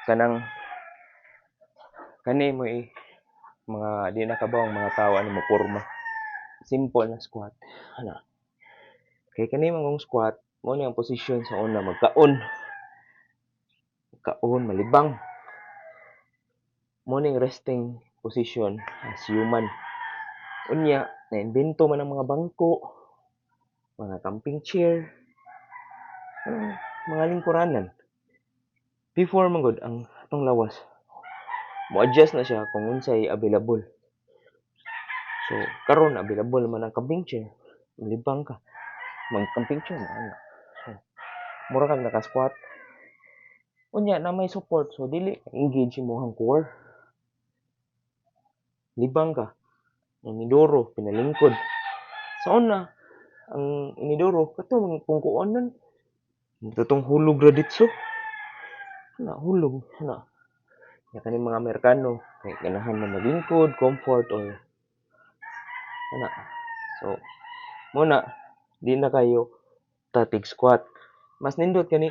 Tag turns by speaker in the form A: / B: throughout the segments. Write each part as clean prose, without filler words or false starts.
A: kanang kani mo mga di nakabawang mga tao ano mo porma. Simple na squat. Ana. Kay kani mong squat mo ni ang posisyon sa una magkaon. Kaon malibang. Mo ning resting position as human. Unya, na-imbento man ang mga bangko, mga camping chair, mga lingkuranan. Before man gud ang atong lawas, mo-adjust na siya kung unsay available. So, karon available man ang camping chair, malibang ka. Mag-camping chair na ana. So, mura kang naka-squat. Unya na may support so dili engage imong core. Libang ka. Ang inidoro pinalingkod. Sa una, ang inidoro kato kung kuonon tutong hulog ra ditso. Na hulog na. Ya kaning mga Amerikano kay ganahan man maglingkod, comfort or ana. So, muna di na kayo tatig squat. Mas nindot kani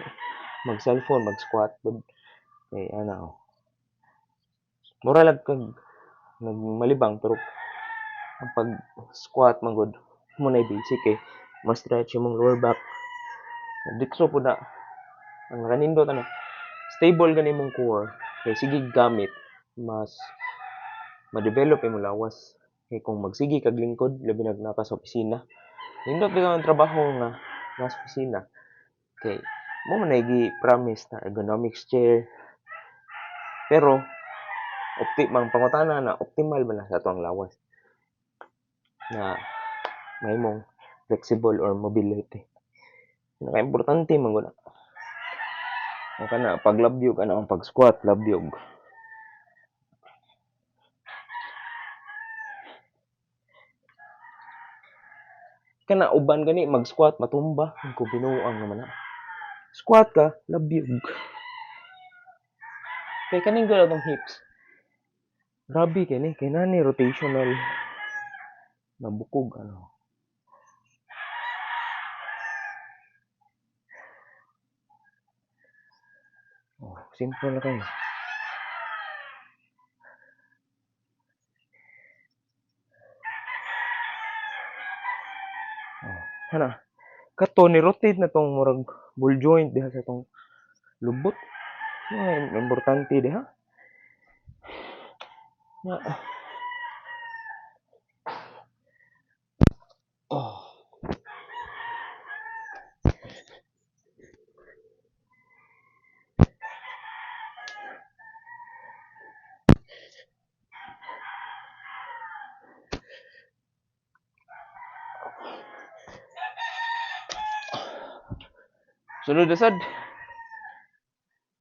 A: mag cellphone, mag squat kay ana. Mura lang kag nagmalibang pero ang pag squat man gud mo na basic kay mas stretch imong lower back. Dikso po na ang kanindot ano stable gani imong core kay sige gamit mas ma-develop imong lawas kay kung magsige kag lingkod labi na naka sa opisina nindot gyud ang trabaho nga nasa opisina kay mo man gi-promise na ergonomics chair pero mang pangutana na optimal ba na sa ato ang lawas na mahimong flexible or mobility. Pinaka-importante man gud ang kana paglabyog ana ang pag-squat labyog. Kana uban gani mag-squat matumba kung binuang naman na. Squat ka labyog. Kay kaning gud atong hips. Grabe kini kay nani rotational nabukog ano. Oh, simple na kayo. Oh, hana. Kato ni rotate na tong murag ball joint diha sa tong lubot. Ay, importante diha. Na. Oh. Sunod na sad.